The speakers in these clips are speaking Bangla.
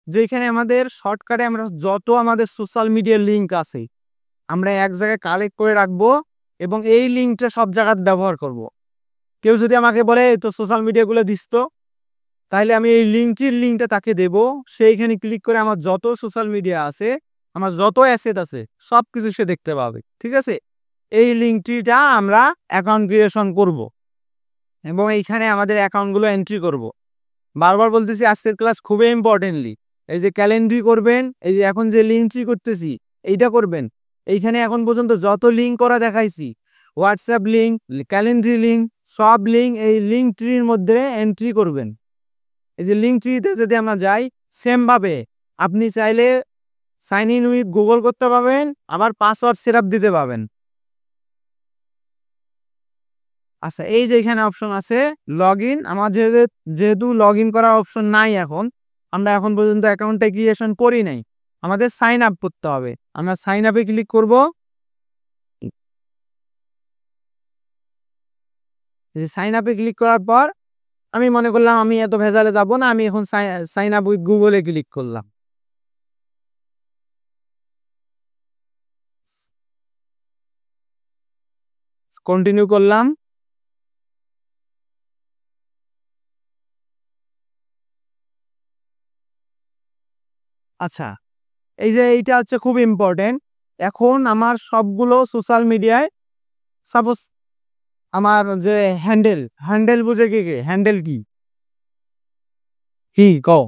যেখানে আমাদের শর্টকাটে আমরা যত আমাদের সোশ্যাল মিডিয়ার লিঙ্ক আছে আমরা এক জায়গায় কালেক্ট করে রাখবো এবং এই লিঙ্কটা সব জায়গায় ব্যবহার করব। কেউ যদি আমাকে বলে তো সোশ্যাল মিডিয়াগুলো দিস তো, তাহলে আমি এই লিঙ্কটা তাকে দেব। সেইখানে ক্লিক করে আমার যত সোশ্যাল মিডিয়া আছে, আমার যত অ্যাসেট আছে সব কিছু সে দেখতে পাবে। ঠিক আছে, এই লিঙ্কটিটা আমরা অ্যাকাউন্ট ক্রিয়েশন করব এবং এইখানে আমাদের অ্যাকাউন্টগুলো এন্ট্রি করব। বারবার বলতেছি আজকের ক্লাস খুবই ইম্পর্টেন্টলি, এই যে ক্যালেন্ডারি করবেন, এই যে এখন যে লিঙ্কটি করতেছি এইটা করবেন। এইখানে এখন পর্যন্ত যত লিঙ্ক করা দেখাইছি, হোয়াটসঅ্যাপ লিঙ্ক, ক্যালেন্ডারি লিঙ্ক, সব লিঙ্ক এই লিঙ্ক ট্রির মধ্যে এন্ট্রি করবেন। এই যে লিঙ্ক ট্রিতে যদি আমরা যাই, সেমভাবে আপনি চাইলে সাইন ইন উইথ গুগল করতে পারবেন, আবার পাসওয়ার্ড সেটআপ দিতে পারবেন। আচ্ছা, এই যে এখানে অপশন আছে লগ ইন, আমার যেহেতু লগ ইন করার অপশন নাই, এখন আমরা এখন পর্যন্ত অ্যাকাউন্টটা ক্রিয়েশন করি নাই, আমাদের সাইন আপ করতে হবে। আমরা সাইন আপে ক্লিক করব। সাইন আপে ক্লিক করার পর আমি মনে করলাম আমি এত ভেজালে যাব না, আমি এখন সাইন আপ উইথ গুগলে ক্লিক করলাম। কন্টিনিউ করলাম। আচ্ছা, এই যে এইটা হচ্ছে খুব ইম্পর্টেন্ট। এখন আমার সবগুলো সোশ্যাল মিডিয়ায়, সাপোজ আমার যে হ্যান্ডেল, হ্যান্ডেল বুঝে কি হ্যান্ডেল কি কি কও?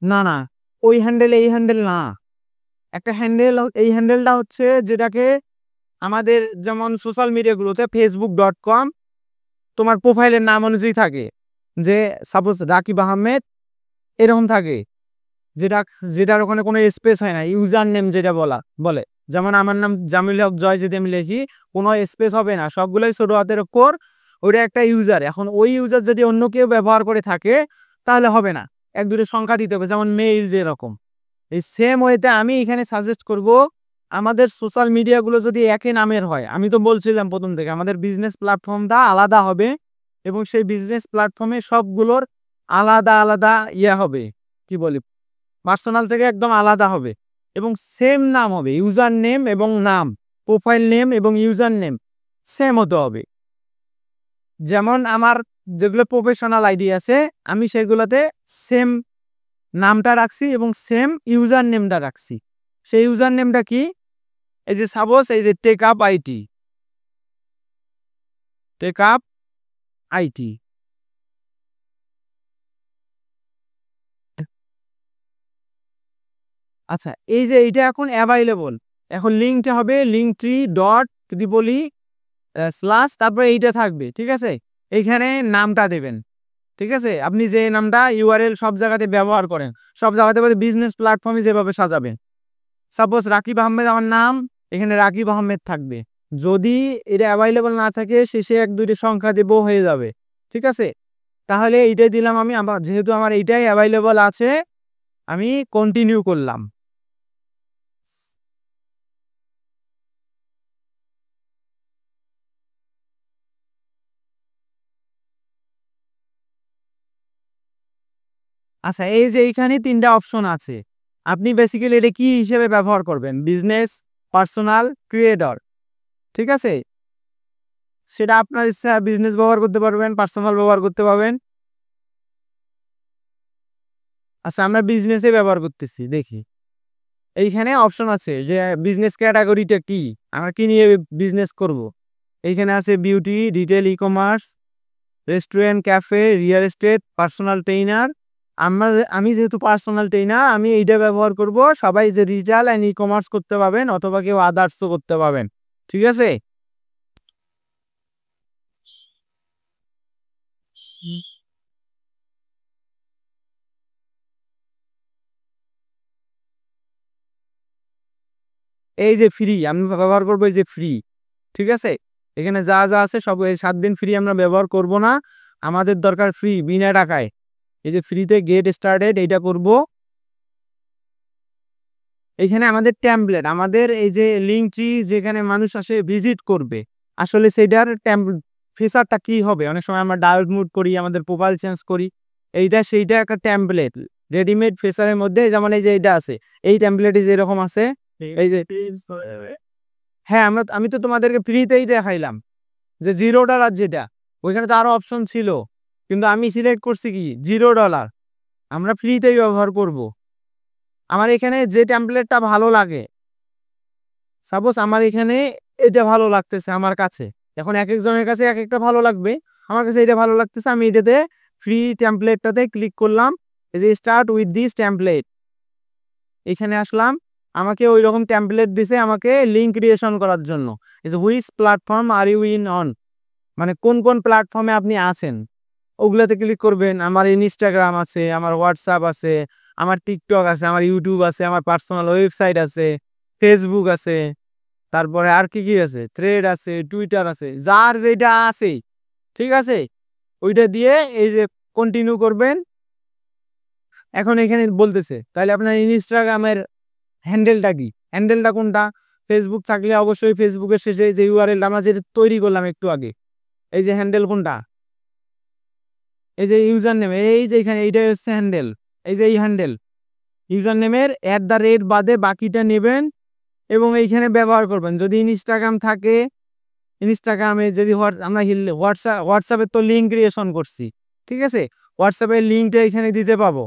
না না, ওই হ্যান্ডেল এই হ্যান্ডেল না। একটা হ্যান্ডেল, এই হ্যান্ডেলটা হচ্ছে যেটাকে আমাদের যেমন সোশ্যাল মিডিয়াগুলোতে facebook.com তোমার প্রোফাইলের নাম অনুযায়ী থাকে, যে সাপোজ রাকিব আহমেদ এরকম থাকে, যেটা যেটার ওখানে কোনো স্পেস হয় না, ইউজার নেম যেটা বলে। যেমন আমার নাম জামিল হক জয়, যদি আমি লিখি কোনো স্পেস হবে না, সবগুলোই ছোট হাতের অক্ষর, ওইটা একটা ইউজার। এখন ওই ইউজার যদি অন্য কেউ ব্যবহার করে থাকে তাহলে হবে না, এক দুটো সংখ্যা দিতে হবে, যেমন মেইল যেরকম। এই সেম ওয়েতে আমি এখানে সাজেস্ট করব, আমাদের সোশ্যাল মিডিয়াগুলো যদি একই নামের হয়, আমি তো বলছিলাম প্রথম থেকে আমাদের বিজনেস প্ল্যাটফর্মটা আলাদা হবে এবং সেই বিজনেস প্ল্যাটফর্মে সবগুলোর আলাদা আলাদা হবে, কি বলি, পার্সোনাল থেকে একদম আলাদা হবে এবং সেম নাম হবে, ইউজার নেম এবং নাম, প্রোফাইল নেম এবং ইউজার নেম সেম হতে হবে। যেমন আমার যেগুলো প্রফেশনাল আইডি আছে আমি সেগুলোতে সেম নামটা রাখছি এবং সেম ইউজার নেমটা রাখছি। সেই ইউজার নেমটা কি, এই যে সাপোজ এই যে টেক আপ আইটি। আচ্ছা, এই যে এইটা এখন অ্যাভাইলেবল, এখন লিঙ্কটা হবে linktree.tripoli/ তারপরে এইটা থাকবে। ঠিক আছে, এইখানে নামটা দেবেন। ঠিক আছে, আপনি যে নামটা ইউআরএল সব জায়গাতে ব্যবহার করেন, সব জায়গাতে বিজনেস প্ল্যাটফর্মে যেভাবে সাজাবেন, সাপোজ রাকিব আহমেদ আমার নাম, এখানে রাকিব আহমেদ থাকবে। যদি এটা অ্যাভাইলেবল না থাকে শেষে এক দুইটি সংখ্যা দেবো, হয়ে যাবে। ঠিক আছে, তাহলে এইটাই দিলাম আমি। আমার যেহেতু আমার এইটাই অ্যাভাইলেবল আছে, আমি কন্টিনিউ করলাম। আচ্ছা, এই যে এইখানে তিনটা অপশন আছে, আপনি বেসিক্যালি এটা কি হিসেবে ব্যবহার করবেন, বিজনেস, পার্সোনাল, ক্রিয়েটর। ঠিক আছে, সেটা আপনার ইচ্ছা, বিজনেস ব্যবহার করতে পারবেন, পার্সোনাল ব্যবহার করতে পারবেন। আচ্ছা, আমরা বিজনেসে ব্যবহার করতেছি, দেখি এইখানে অপশন আছে যে বিজনেস ক্যাটাগরিটা কি, আমরা কি নিয়ে বিজনেস করব। এইখানে আছে beauty, retail, e commerce, restaurant, cafe, real estate, personal trainer. আমি যেহেতু পার্সোনাল ট্রেনার, আমি এইটা ব্যবহার করব। সবাই যে রিটেল অ্যান্ড ই কমার্স করতে পারবেন অথবা কেউ আদার্সও করতে পারবেন। ঠিক আছে, এই যে ফ্রি আমি ব্যবহার করবো, এই যে ফ্রি। ঠিক আছে, এখানে যা যা আছে সব এই 7 দিন ফ্রি আমরা ব্যবহার করব না, আমাদের দরকার ফ্রি, বিনা টাকায়। এই যে ফ্রিতে গেট স্টার্টেড এইটা করব। এখানে আমাদের টেমপ্লেট, আমাদের এই যে লিঙ্ক ট্রি যেখানে মানুষ আসে ভিজিট করবে, আসলে সেটার ফিচারটা কি হবে, অনেক সময় আমরা ডায়োড মুড করি, আমাদের প্রোফাইল চেঞ্জ করি, এইটা সেইটা একটা টেমপ্লেট রেডিমেড ফিচারের মধ্যে, যেমন এই যে এইটা আছে, এই টেমপ্লেটে যেরকম আছে এই যে, হ্যাঁ আমি তো তোমাদেরকে ফ্রিতেই দেখাইলাম যে $0 যেটা, ওইখানে তো আরো অপশন ছিল, কিন্তু আমি সিলেক্ট করছি কি $0, আমরা ফ্রিতেই ব্যবহার করব। আমার এখানে যে টেমপ্লেটটা ভালো লাগে, সাপোজ আমার এখানে এটা ভালো লাগতেছে আমার কাছে, এখন এক একজনের কাছে এক একটা ভালো লাগবে, আমার কাছে এটা ভালো লাগতেছে, আমি এটাতে ফ্রি টেমপ্লেটটাতে ক্লিক করলাম, এই যে স্টার্ট উইথ দিস টেমপ্লেট, এখানে আসলাম, আমাকে ওই রকম টেমপ্লেট দিছে আমাকে লিঙ্ক ক্রিয়েশন করার জন্য। এই যে which platform are you in on, মানে কোন কোন প্ল্যাটফর্মে আপনি আছেন, ওগুলাতে ক্লিক করবেন। আমার ইনস্টাগ্রাম আছে, আমার হোয়াটসঅ্যাপ আছে, আমার টিকটক আছে, আমার ইউটিউব আছে, আমার পার্সোনাল ওয়েবসাইট আছে, ফেসবুক আছে, তারপরে আর কি কি আছে, থ্রেড আছে, টুইটার আছে, যার যেটা আছে, ঠিক আছে, ওইটা দিয়ে এই যে কন্টিনিউ করবেন। এখন এখানে বলতেছে তাহলে আপনার ইনস্টাগ্রামের হ্যান্ডেলটা কি, হ্যান্ডেলটা কোনটা, ফেসবুক থাকলে অবশ্যই ফেসবুকের শেষে যে ইউআরএল আমরা যেটা তৈরি করলাম একটু আগে, এই যে হ্যান্ডেল কোনটা, এই যে ইউজার নেম, এই যে এখানে এইটাই হচ্ছে হ্যান্ডেল, এই যে এই হ্যান্ডেল, ইউজার নেমের @ বাদে বাকিটা নেবেন এবং এইখানে ব্যবহার করবেন। যদি ইনস্টাগ্রাম থাকে, ইনস্টাগ্রামে যদি আমরা হোয়াটসঅ্যাপের তো লিঙ্ক ক্রিয়েশন করছি, ঠিক আছে, হোয়াটসঅ্যাপের লিঙ্কটা এখানে দিতে পাবো,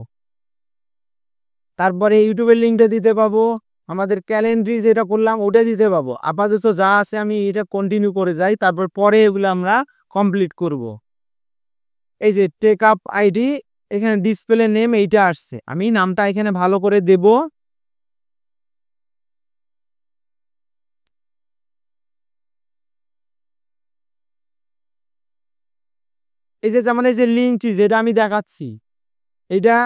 তারপরে ইউটিউবের লিঙ্কটা দিতে পাবো, আমাদের ক্যালেন্ডারি যেটা করলাম ওটা দিতে পাবো। আপাতত যা আছে আমি এটা কন্টিনিউ করে যাই, তারপর পরে এগুলো আমরা কমপ্লিট করব। এই যে টেক আপ আইডি, এখানে ডিসপ্লে নেম এইটা আসছে, আমি নামটা এখানে ভালো করে দেব। এই যে যেমন এই যে লিঙ্কটি যেটা আমি দেখাচ্ছি, এটা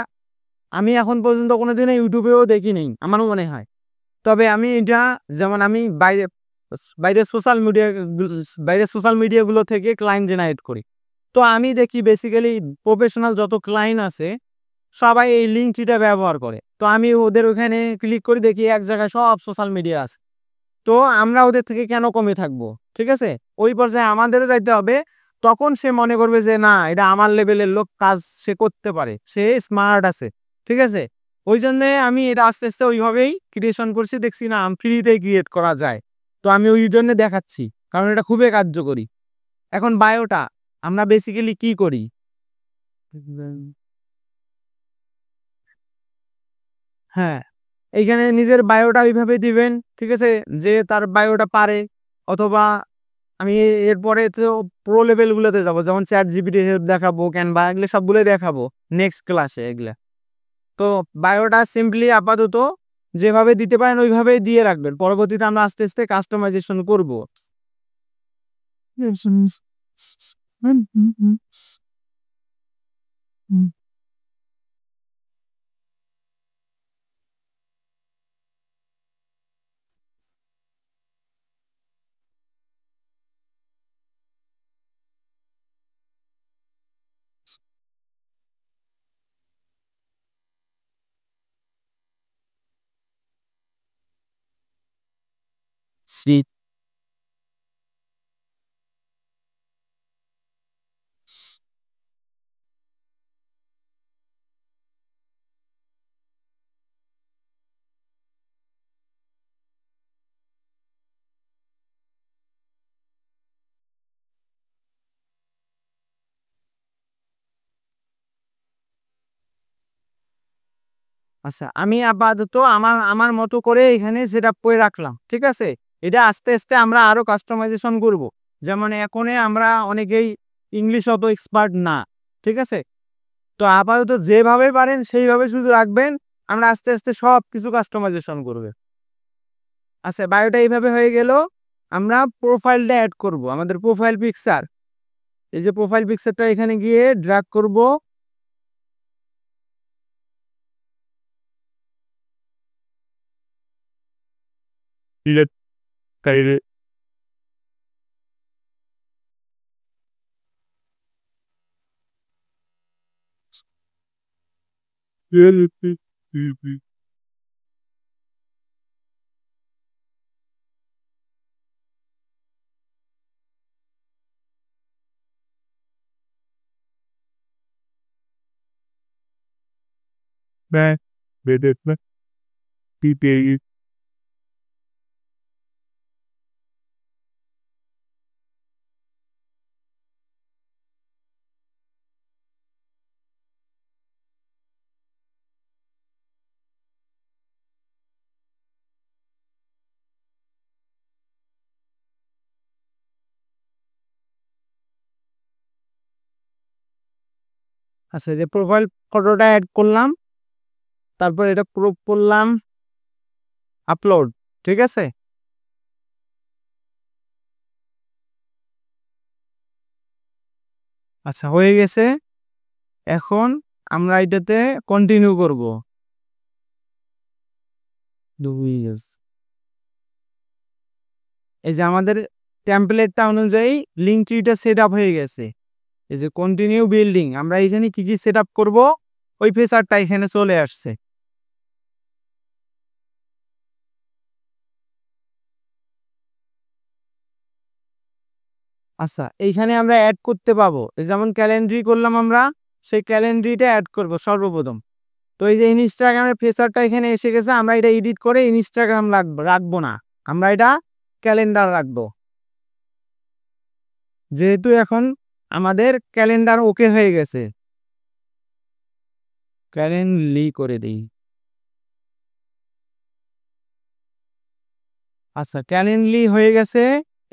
আমি এখন পর্যন্ত কোনোদিনও ইউটিউবেও দেখিনি আমার মনে হয়, তবে আমি এটা যেমন আমি বাইরে বাইরে সোশ্যাল মিডিয়া সোশ্যাল মিডিয়াগুলো থেকে ক্লায়েন্ট জেনারেট করি, তো আমি দেখি বেসিক্যালি প্রফেশনাল যত ক্লায়েন্ট আছে সবাই এই লিঙ্কটিটা ব্যবহার করে, তো আমি ওদের ওখানে ক্লিক করে দেখি এক জায়গায় সব সোশ্যাল মিডিয়া আছে, তো আমরা ওদের থেকে কেন কমে থাকবো, ঠিক আছে, ওই পর্যায়ে আমাদেরও যাইতে হবে, তখন সে মনে করবে যে না এটা আমার লেভেলের লোক, কাজ সে করতে পারে, সে স্মার্ট আছে, ঠিক আছে, ওই জন্য আমি এটা আস্তে আস্তে ওইভাবেই ক্রিয়েশন করছি, দেখছি না ফ্রিতে ক্রিয়েট করা যায়, তো আমি ওই জন্য দেখাচ্ছি, কারণ এটা খুবই কার্যকরী। এখন বায়োটা আমরা বেসিক্যালি কি করি, হ্যাঁ এইখানে নিজের বায়োটা ওইভাবে দিবেন, ঠিক আছে, যে তার বায়োটা পারে, অথবা আমি এরপরে তো প্রো লেভেল গুলোতে যাবো, যেমন চ্যাট জিপিটি হেল্প দেখাবো, ক্যানভা, এগুলো সবগুলোই দেখাবো নেক্সট ক্লাসে এগুলা। তো বায়োটা সিম্পলি আপাতত যেভাবে দিতে পারেন ওইভাবেই দিয়ে রাখবেন, পরবর্তীতে আমরা আস্তে আস্তে কাস্টমাইজেশন করব। আচ্ছা আমি আপাতত আমার আমার মতো করে এখানে সেটআপ করে রাখলাম, ঠিক আছে, এটা আস্তে আস্তে আমরা আরো কাস্টমাইজেশন করব। যেমন এখনে আমরা অনেকেই ইংলিশ অত এক্সপার্ট না, ঠিক আছে, তো আপাতত যেভাবে পারেন সেইভাবে শুধু রাখবেন, আমরা আস্তে আস্তে সব কিছু কাস্টমাইজেশন করবে। আচ্ছা বায়োটা এইভাবে হয়ে গেল, আমরা প্রোফাইলটা অ্যাড করব, আমাদের প্রোফাইল পিকচার, এই যে প্রোফাইল পিকচারটা এখানে গিয়ে ড্র্যাগ করব, আচ্ছা, যে প্রোফাইল ফটোটা অ্যাড করলাম, তারপর এটা ক্রপ করলাম, আপলোড। ঠিক আছে, আচ্ছা হয়ে গেছে। এখন আমরা এটাতে কন্টিনিউ করব। এই যে আমাদের টেমপ্লেটটা অনুযায়ী লিঙ্ক ট্রিটা সেট আপ হয়ে গেছে। এই যে কন্টিনিউ বিল্ডিং, আমরা এখানে কি কি সেট আপ করবো ওই ফিচারটা এখানে চলে আসছে। আচ্ছা, এইখানে আমরা অ্যাড করতে পাবো, যেমন ক্যালেন্ডারি করলাম আমরা, সেই ক্যালেন্ডারিটা অ্যাড করব সর্বপ্রথম। তো এই যে ইনস্টাগ্রামের ফিচারটা এখানে এসে গেছে, আমরা এটা এডিট করে ইনস্টাগ্রাম রাখবো না, আমরা এটা ক্যালেন্ডার রাখবো। যেহেতু এখন আমাদের ক্যালেন্ডার ওকে হয়ে গেছে, ক্যালেন্ডলি করে দিই। আচ্ছা, ক্যালেন্ডলি হয়ে গেছে।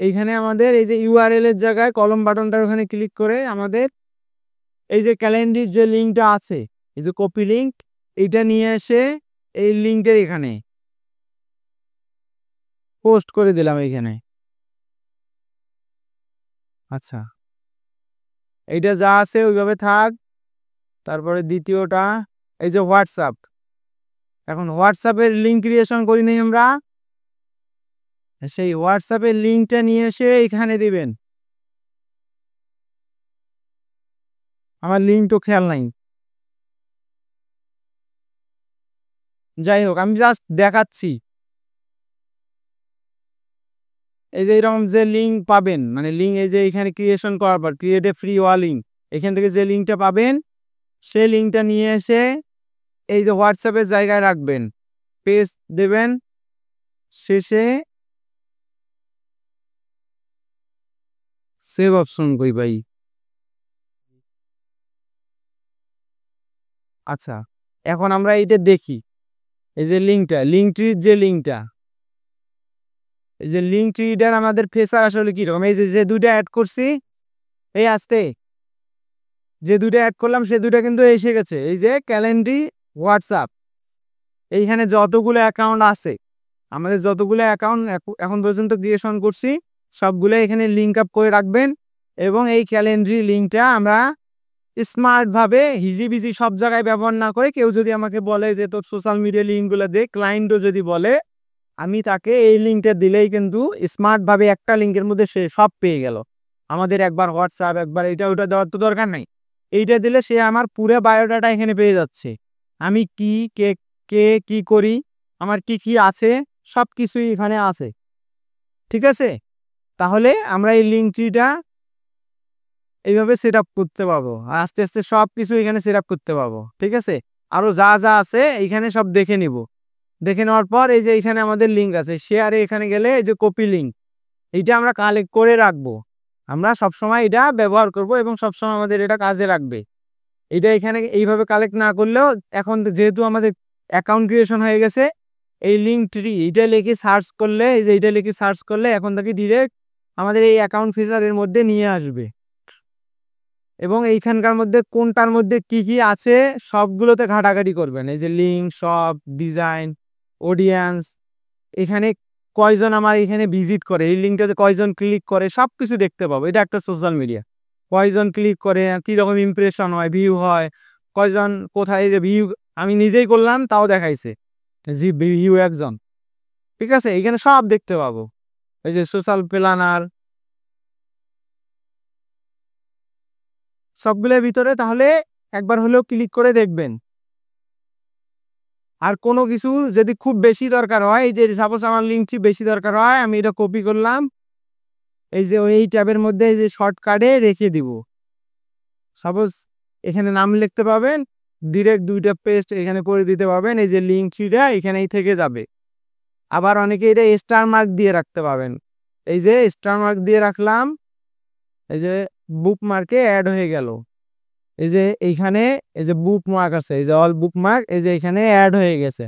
এইখানে আমাদের এই যে ইউআরএল এর জায়গায় কলম বাটনটার ওখানে ক্লিক করে আমাদের এই যে ক্যালেন্ডারির যে লিঙ্কটা আছে, এই যে কপি লিঙ্ক, এইটা নিয়ে এসে এই লিঙ্কের এখানে পোস্ট করে দিলাম এইখানে। আচ্ছা, এইটা যা আছে ওইভাবে থাক। তারপরে দ্বিতীয়টা, এই যে হোয়াটসঅ্যাপ, এখন হোয়াটসঅ্যাপের লিঙ্ক ক্রিয়েশন করি নাই আমরা, সেই হোয়াটসঅ্যাপের লিঙ্কটা নিয়ে এসে এখানে দিবেন। আমার লিঙ্ক তো খেয়াল নাই, যাই হোক আমি জাস্ট দেখাচ্ছি। এই যে এরকম যে লিঙ্ক পাবেন, মানে লিঙ্ক এই যে এখানে ক্রিয়েশন করার পর ক্রিয়েট এ ফ্রি ওয়া লিঙ্ক, এখান থেকে যে লিঙ্কটা পাবেন সেই লিঙ্কটা নিয়ে এসে এই যে হোয়াটসঅ্যাপের জায়গায় রাখবেন, পেজ দেবেন, শেষে সেভ অপশন কই ভাই। আচ্ছা, এখন আমরা এইটা দেখি, এই যে লিঙ্কটা, লিঙ্ক ট্রির যে লিঙ্কটা, এই যে লিঙ্ক ট্রিটার আমাদের ফেসার আসলে কিরকম, এই যে দুইটা অ্যাড করছি, এই আসতে যে দুইটা অ্যাড করলাম সে দুইটা কিন্তু এসে গেছে। এই যে ক্যালেন্ডারি, হোয়াটসঅ্যাপ, এইখানে যতগুলো অ্যাকাউন্ট আছে, আমাদের যতগুলো অ্যাকাউন্ট এখন পর্যন্ত ক্রিয়েশন করছি সবগুলো এখানে লিঙ্ক আপ করে রাখবেন। এবং এই ক্যালেন্ডারি লিঙ্কটা আমরা স্মার্টভাবে হিজিবিজি সব জায়গায় ব্যবহার না করে, কেউ যদি আমাকে বলে যে তোর সোশ্যাল মিডিয়া লিঙ্কগুলো দে, ক্লায়েন্টও যদি বলে, আমি তাকে এই লিঙ্কটা দিলেই কিন্তু স্মার্টভাবে একটা লিঙ্কের মধ্যে সে সব পেয়ে গেল। আমাদের একবার হোয়াটসঅ্যাপ, একবার এটা ওটা দেওয়ার তো দরকার নাই, এইটা দিলে সে আমার পুরো বায়োডাটা এখানে পেয়ে যাচ্ছে। আমি কি কে কে কি করি, আমার কি কি আছে, সব কিছুই এখানে আছে। ঠিক আছে, তাহলে আমরা এই লিঙ্ক ট্রিটা এইভাবে সেট আপ করতে পারবো, আস্তে আস্তে সব কিছু এখানে সেট আপ করতে পারবো। ঠিক আছে, আরো যা যা আছে এইখানে সব দেখে নিব। দেখে নেওয়ার পর এই যে এখানে আমাদের লিঙ্ক আছে, শেয়ারে এখানে গেলে এই যে কপি লিঙ্ক, এইটা আমরা কালেক্ট করে রাখবো। আমরা সবসময় এটা ব্যবহার করব এবং সবসময় আমাদের এটা কাজে লাগবে। এটা এখানে এইভাবে কালেক্ট না করলেও, এখন যেহেতু আমাদের অ্যাকাউন্ট ক্রিয়েশন হয়ে গেছে, এই লিঙ্ক ট্রি এইটা লিখে সার্চ করলে, এই যে এইটা লিখে সার্চ করলে এখন থেকে ডিরেক্ট আমাদের এই অ্যাকাউন্ট ফিচারের মধ্যে নিয়ে আসবে। এবং এইখানকার মধ্যে কোনটার মধ্যে কি কি আছে সবগুলোতে ঘাটাঘাটি করবেন। এই যে লিঙ্ক, সব, ডিজাইন, অডিয়েন্স, এখানে কয়জন আমার এখানে ভিজিট করে, এই লিঙ্কটাতে কয়জন ক্লিক করে, সব কিছু দেখতে পাবো। এটা একটা সোশ্যাল মিডিয়া, কয়জন ক্লিক করে, কীরকম ইমপ্রেশন হয়, ভিউ হয়, কয়জন কোথায়, যে ভিউ আমি নিজেই করলাম তাও দেখাইছে জি ভিউ একজন। ঠিক আছে, এখানে সব দেখতে পাবো। এই যে সোশ্যাল প্ল্যানার, সবগুলোর ভিতরে তাহলে একবার হলেও ক্লিক করে দেখবেন। আর কোনো কিছু যদি খুব বেশি দরকার হয়, এই যে সাপোজ আমার লিঙ্কটি বেশি দরকার হয়, আমি এটা কপি করলাম, এই যে এই ট্যাবের মধ্যে এই যে শর্টকাটে রেখে দিব। সাপোজ এখানে নাম লিখতে পাবেন, ডিরেক্ট দুইটা পেস্ট এখানে করে দিতে পারবেন, এই যে লিঙ্ক ট্রিটা এখানেই থেকে যাবে। আবার অনেকে এটা স্টার মার্ক দিয়ে রাখতে পারবেন, এই যে স্টার মার্ক দিয়ে রাখলাম, এই যে বুকমার্কে অ্যাড হয়ে গেল, এই যে এইখানে এই যে বুকমার্ক আছে, এই যে অল বুকমার্ক এই যে এখানে অ্যাড হয়ে গেছে।